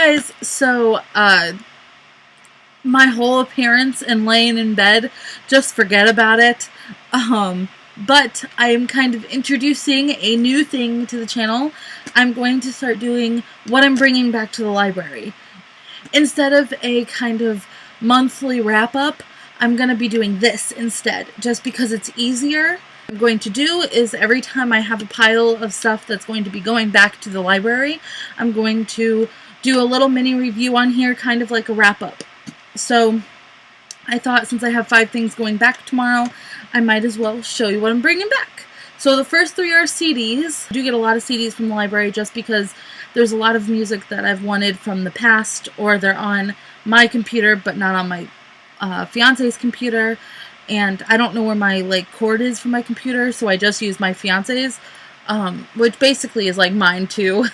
guys, so my whole appearance and laying in bed, just forget about it. But I am kind of introducing a new thing to the channel. I'm going to start doing what I'm bringing back to the library. Instead of a kind of monthly wrap-up, I'm going to be doing this instead, just because it's easier. What I'm going to do is every time I have a pile of stuff that's going to be going back to the library, I'm going to do a little mini review on here, kind of like a wrap-up. So I thought since I have 5 things going back tomorrow, I might as well show you what I'm bringing back. So the first 3 are CDs. I do get a lot of CDs from the library just because there's a lot of music that I've wanted from the past, or they're on my computer but not on my fiance's computer, and I don't know where my cord is for my computer, so I just use my fiance's, which basically is like mine too.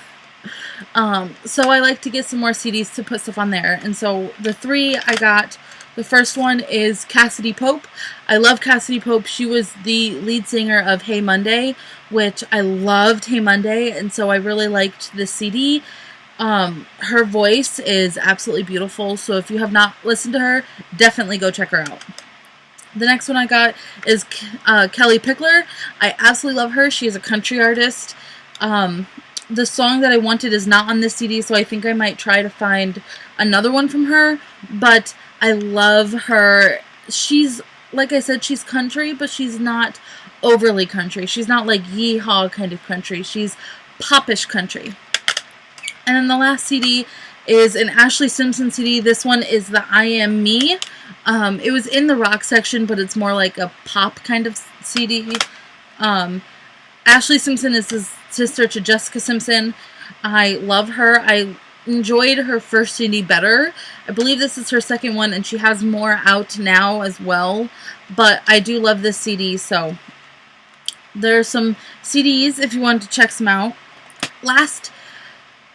So I like to get some more CDs to put stuff on there, and so the 3 I got, the first one is Cassadee Pope. I love Cassadee Pope. She was the lead singer of Hey Monday, which I loved Hey Monday, and so I really liked this CD. Her voice is absolutely beautiful, so if you have not listened to her, definitely go check her out. The next one I got is Kellie Pickler. I absolutely love her. She is a country artist. The song that I wanted is not on this CD, so I think I might try to find another one from her, but I love her. She's, like I said, she's country, but she's not overly country. She's not like yeehaw kind of country. She's popish country. And then the last CD is an Ashlee Simpson CD. This one is the I Am Me. It was in the rock section, but it's more like a pop kind of CD. Ashlee Simpson is his sister to Jessica Simpson. I love her. I enjoyed her first CD better. I believe this is her second one, and she has more out now as well. But I do love this CD, so there's some CDs if you want to check some out. Last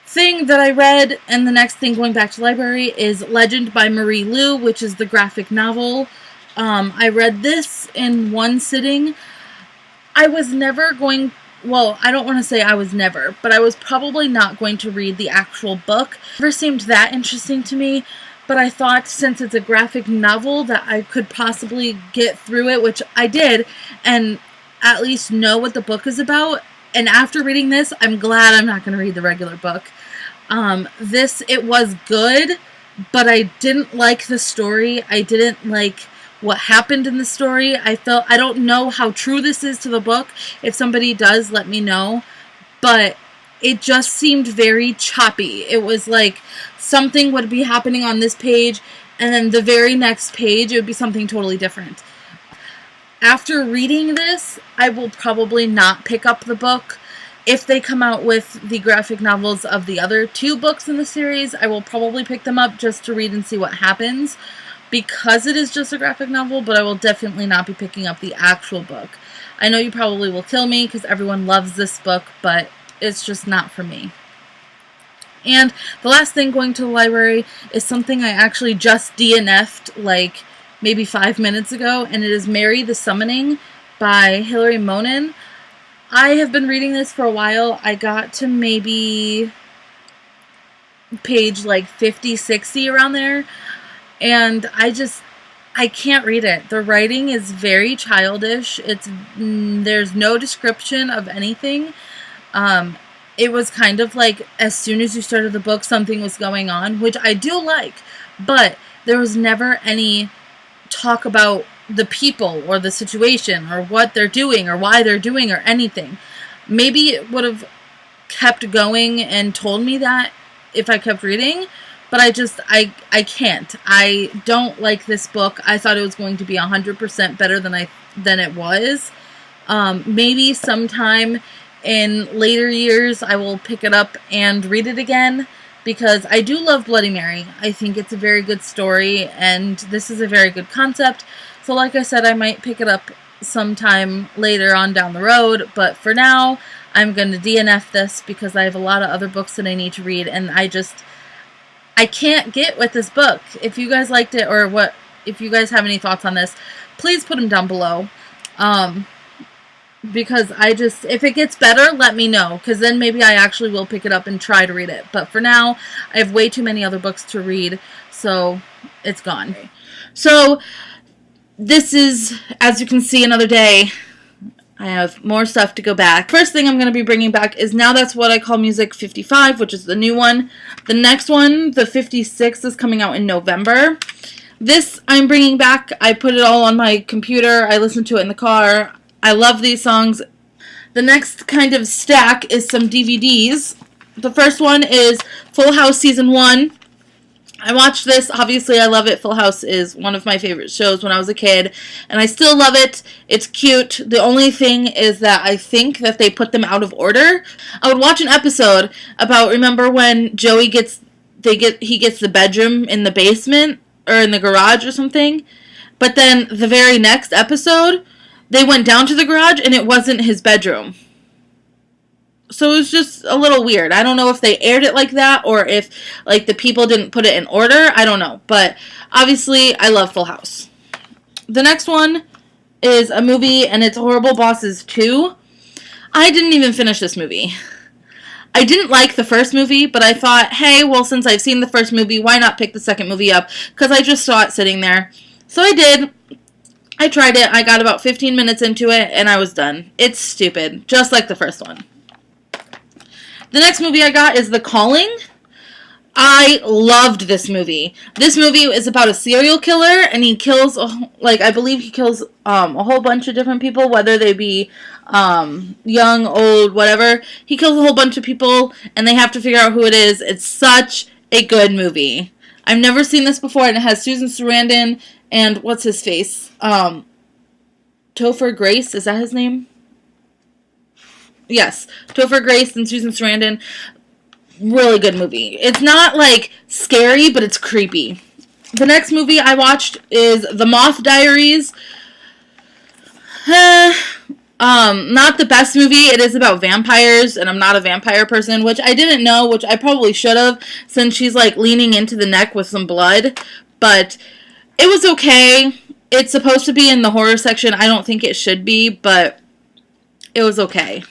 thing that I read, and the next thing going back to the library, is Legend by Marie Lu, which is the graphic novel. I read this in one sitting. I was never going, well, I don't want to say I was never, but I was probably not going to read the actual book. It never seemed that interesting to me, but I thought since it's a graphic novel that I could possibly get through it, which I did, and at least know what the book is about. And after reading this, I'm glad I'm not going to read the regular book. It was good, but I didn't like the story. I didn't like what happened in the story. I don't know how true this is to the book. If somebody does, let me know. But it just seemed very choppy. It was like something would be happening on this page, and then the very next page, it would be something totally different. After reading this, I will probably not pick up the book. If they come out with the graphic novels of the other 2 books in the series, I will probably pick them up just to read and see what happens, because it is just a graphic novel, but I will definitely not be picking up the actual book. I know you probably will kill me because everyone loves this book, but it's just not for me. And the last thing going to the library is something I actually just DNF'd like maybe 5 minutes ago, and it is Mary the Summoning by Hilary Monen. I have been reading this for a while. I got to maybe page like 50, 60 around there, and I can't read it. The writing is very childish. There's no description of anything. It was kind of like as soon as you started the book, something was going on, which I do like, but there was never any talk about the people or the situation or what they're doing or why they're doing or anything. Maybe it would have kept going and told me that if I kept reading, but I can't. I don't like this book. I thought it was going to be 100% better than it was. Maybe sometime in later years I will pick it up and read it again, because I do love Bloody Mary. I think it's a very good story, and this is a very good concept. So like I said, I might pick it up sometime later on down the road, but for now, I'm going to DNF this because I have a lot of other books that I need to read, and I can't get with this book. If you guys liked it, or if you guys have any thoughts on this, please put them down below. because if it gets better, let me know, because then maybe I actually will pick it up and try to read it. But for now, I have way too many other books to read, so it's gone. So this is, as you can see, another day. I have more stuff to go back. First thing I'm going to be bringing back is Now That's What I Call Music 55, which is the new one. The next one, the 56, is coming out in November. This I'm bringing back. I put it all on my computer. I listen to it in the car. I love these songs. The next kind of stack is some DVDs. The first one is Full House Season 1. I watched this. Obviously, I love it. Full House is one of my favorite shows when I was a kid, and I still love it. It's cute. The only thing is that I think that they put them out of order. I would watch an episode about, remember when Joey gets the bedroom in the basement or in the garage or something, but then the very next episode, they went down to the garage and it wasn't his bedroom. So it was just a little weird. I don't know if they aired it like that or if, like, the people didn't put it in order. I don't know. But obviously, I love Full House. The next one is a movie, and it's Horrible Bosses 2. I didn't even finish this movie. I didn't like the first movie, but I thought, hey, well, since I've seen the first movie, why not pick the second movie up? Because I just saw it sitting there. So I did. I tried it. I got about 15 minutes into it, and I was done. It's stupid. Just like the first one. The next movie I got is The Calling. I loved this movie. This movie is about a serial killer, and he kills, I believe he kills a whole bunch of different people, whether they be young, old, whatever. He kills a whole bunch of people, and they have to figure out who it is. It's such a good movie. I've never seen this before, and it has Susan Sarandon and what's his face? Topher Grace, is that his name? Yes, Topher Grace and Susan Sarandon. Really good movie. It's not, like, scary, but it's creepy. The next movie I watched is The Moth Diaries. Not the best movie. It is about vampires, and I'm not a vampire person, which I didn't know, which I probably should have, since she's, like, leaning into the neck with some blood. But it was okay. It's supposed to be in the horror section. I don't think it should be, but it was okay.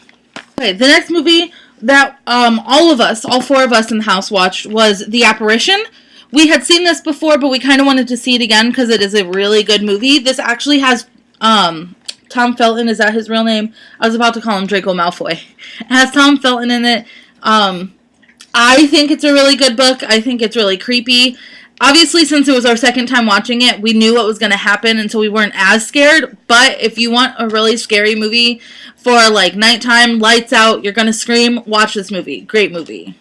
Okay, the next movie that all four of us in the house watched was The Apparition. We had seen this before, but we kind of wanted to see it again because it is a really good movie. This actually has Tom Felton. Is that his real name? I was about to call him Draco Malfoy. It has Tom Felton in it. I think it's a really good book. I think it's really creepy. Obviously, since it was our second time watching it, we knew what was going to happen, and so we weren't as scared. But if you want a really scary movie for, like, nighttime, lights out, you're going to scream, watch this movie. Great movie.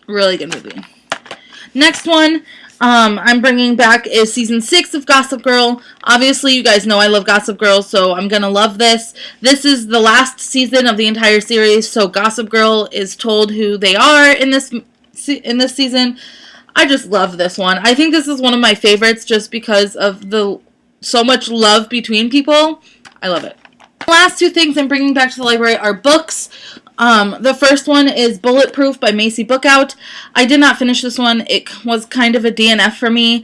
Really good movie. Next one I'm bringing back is Season 6 of Gossip Girl. Obviously, you guys know I love Gossip Girl, so I'm going to love this. This is the last season of the entire series, so Gossip Girl is told who they are in this season. I just love this one. I think this is one of my favorites just because of the so much love between people. I love it. The last two things I'm bringing back to the library are books. The first one is Bulletproof by Macy Bookout. I did not finish this one. It was kind of a DNF for me.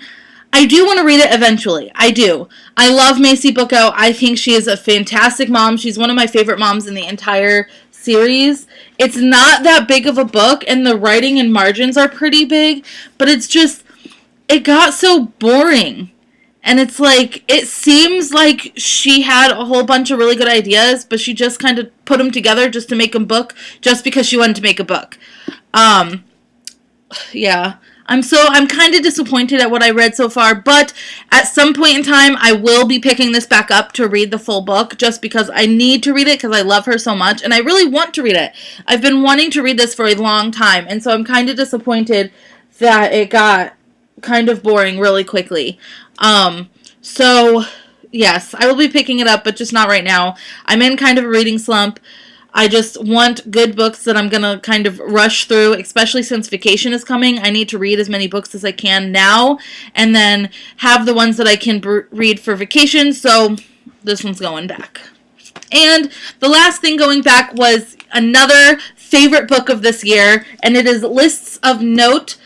I do want to read it eventually. I do. I love Macy Bookout. I think she is a fantastic mom. She's one of my favorite moms in the entire series. It's not that big of a book, and the writing and margins are pretty big, but it's just, it got so boring. And it's like, it seems like she had a whole bunch of really good ideas, but she just kind of put them together just to make a book, just because she wanted to make a book. Yeah. I'm kind of disappointed at what I read so far, but at some point in time, I will be picking this back up to read the full book, just because I need to read it, because I love her so much, and I really want to read it. I've been wanting to read this for a long time, and so I'm kind of disappointed that it got kind of boring really quickly. So, yes, I will be picking it up, but just not right now. I'm in kind of a reading slump. I just want good books that I'm going to kind of rush through, especially since vacation is coming. I need to read as many books as I can now, and then have the ones that I can read for vacation, so this one's going back. And the last thing going back was another favorite book of this year, and it is Lists of Note,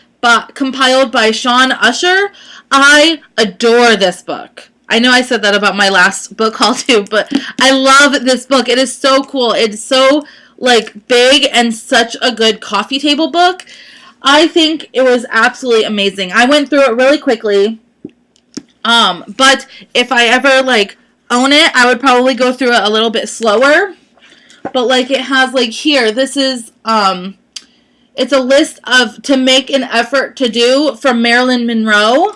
compiled by Sean Usher. I adore this book. I know I said that about my last book haul too, but I love this book. It is so cool. It's so like big and such a good coffee table book. I think it was absolutely amazing. I went through it really quickly. But if I ever like own it, I would probably go through it a little bit slower. But like it has like here, this is it's a list of to make an effort to do from Marilyn Monroe.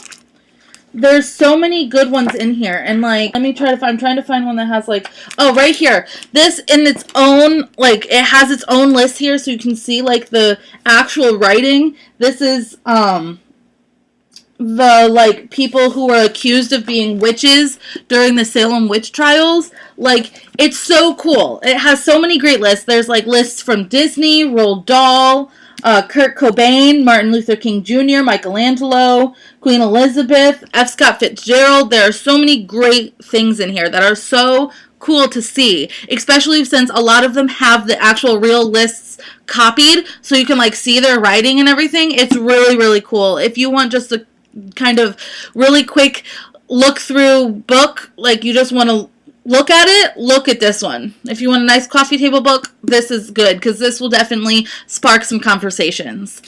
There's so many good ones in here. And like, let me try to find, I'm trying to find one that has like, oh, right here. This in its own, like, it has its own list here so you can see like the actual writing. This is, the like people who were accused of being witches during the Salem witch trials. Like, it's so cool. It has so many great lists. There's like lists from Disney, Roald Dahl, Kurt Cobain, Martin Luther King Jr., Michelangelo, Queen Elizabeth, F. Scott Fitzgerald. There are so many great things in here that are so cool to see, especially since a lot of them have the actual real lists copied so you can like see their writing and everything. It's really, really cool. If you want just a kind of really quick look through book, like you just want to look at it, look at this one. If you want a nice coffee table book, this is good because this will definitely spark some conversations.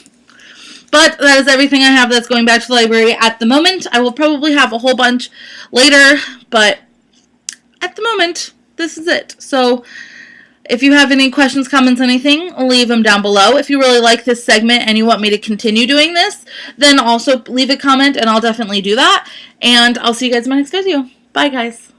But that is everything I have that's going back to the library at the moment. I will probably have a whole bunch later, but at the moment, this is it. So if you have any questions, comments, anything, leave them down below. If you really like this segment and you want me to continue doing this, then also leave a comment and I'll definitely do that. And I'll see you guys in my next video. Bye, guys.